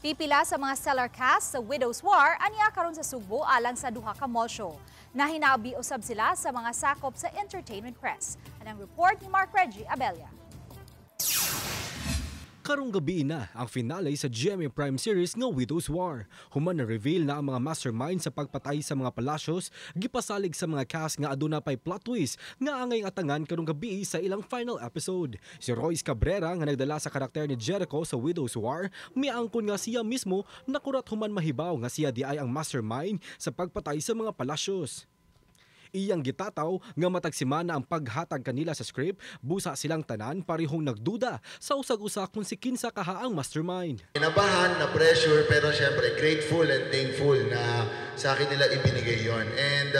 Pipila sa mga stellar cast sa Widow's War aniya karon sa Sugbo alang sa duha ka mall show. Nahinabi usab sila sa mga sakop sa entertainment press. Anang report ni Mark Reggie Abella. Karong gabi na ang finale sa GMA Prime series nga Widow's War. Human na reveal na ang mga mastermind sa pagpatay sa mga palasyos, gipasalig sa mga cast nga aduna pay plot twist nga angay atangan karong gabi sa ilang final episode. Si Royce Cabrera nga nagdala sa karakter ni Jericho sa Widow's War, miangkon nga siya mismo nakurat human mahibaw nga siya di ay ang mastermind sa pagpatay sa mga palasyos. Iyang gitataw nga matag semana ang paghatag kanila sa script, busa silang tanan parihong nagduda sa usag-usa kung si kinsa kaha ang mastermind. Kinabahan, na pressure, pero syempre grateful and thankful na sa akin nila ibinigay yon. And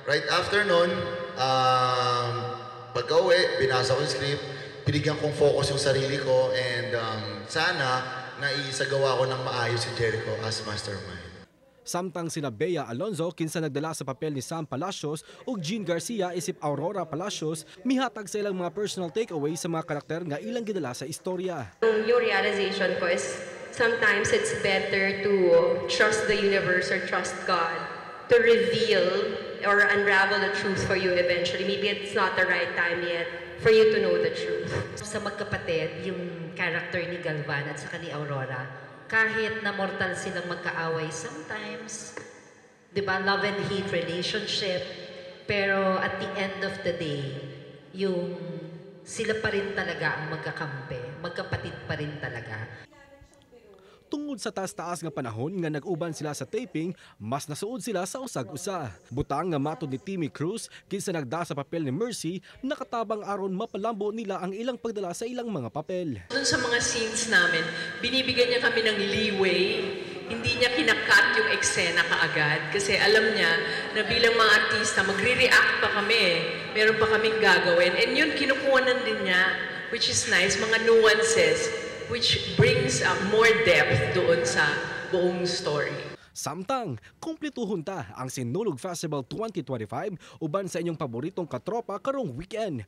right after nun, pagka-uwi, binasa ko yung script, pinigyan kong focus yung sarili ko, and sana naisagawa ko ng maayos si Jericho as mastermind. Samtang sina Bea Alonzo kinsa nagdala sa papel ni Sam Palacios ug Jean Garcia isip Aurora Palacios, mihatag sa ilang mga personal takeaway sa mga karakter nga ilang gidala sa istorya. Yung realization ko is sometimes it's better to trust the universe or trust God to reveal or unravel the truth for you eventually. Maybe it's not the right time yet for you to know the truth. Sa magkapatid, yung character ni Galvan at saka ni Aurora, kahit na mortal silang magkaaway sometimes, di ba, love and hate relationship, pero at the end of the day, yung sila pa rin talaga ang magkakampi, magkapatid pa rin talaga. Tungod sa taas-taas nga panahon nga nag-uban sila sa taping, mas nasuod sila sa usag-usa. Butang nga matod ni Timmy Cruz, kinsa nagda sa papel ni Mercy, nakatabang aron mapalambo nila ang ilang pagdala sa ilang mga papel. Doon sa mga scenes namin, binibigyan niya kami ng leeway. Hindi niya kinakat yung eksena kaagad kasi alam niya na bilang mga artista, magre-react pa kami. Meron pa kaming gagawin. And yun, kinukuhanan din niya, which is nice, mga nuances, which brings more depth doon sa buong story. Samtang, kumpletuhon ta ang Sinulog Festival 2025 uban sa inyong paboritong katropa karong weekend.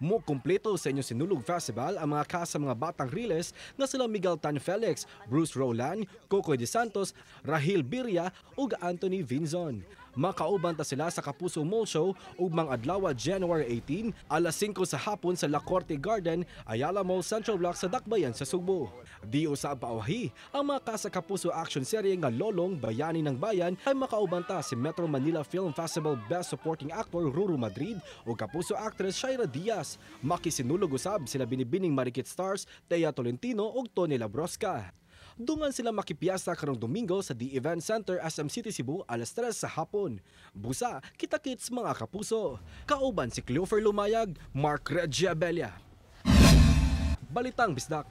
Mo kumpleto sa inyong Sinulog Festival ang mga cast sa mga batang riles nga sila Miguel Tan Felix, Bruce Roland, Coco de Santos, Rahil Birria ug Anthony Vinzon. Makauban ta sila sa Kapuso Mall Show ug mga adlaw January 18 alas 5 sa hapon sa La Corte Garden, Ayala Mall Central Block sa Dakbayan sa Sugbo. Di usab pauhi ang mga kasa Kapuso action serye nga Lolong Bayani ng Bayan ay makauban ta si Metro Manila Film Festival Best Supporting Actor Ruru Madrid ug Kapuso actress Shaira Diaz. Makisinulog usab sila binibining Marikit Stars Thea Tolentino ug Tony Labrosca. Dungan sila makipiyasa karong Domingo sa The Event Center SM City Cebu alas 3 sa hapon. Busa, kita-kits mga kapuso. Kauban si Cleofer Lumayag, Mark Reggie Abella. Balitang Bisdak.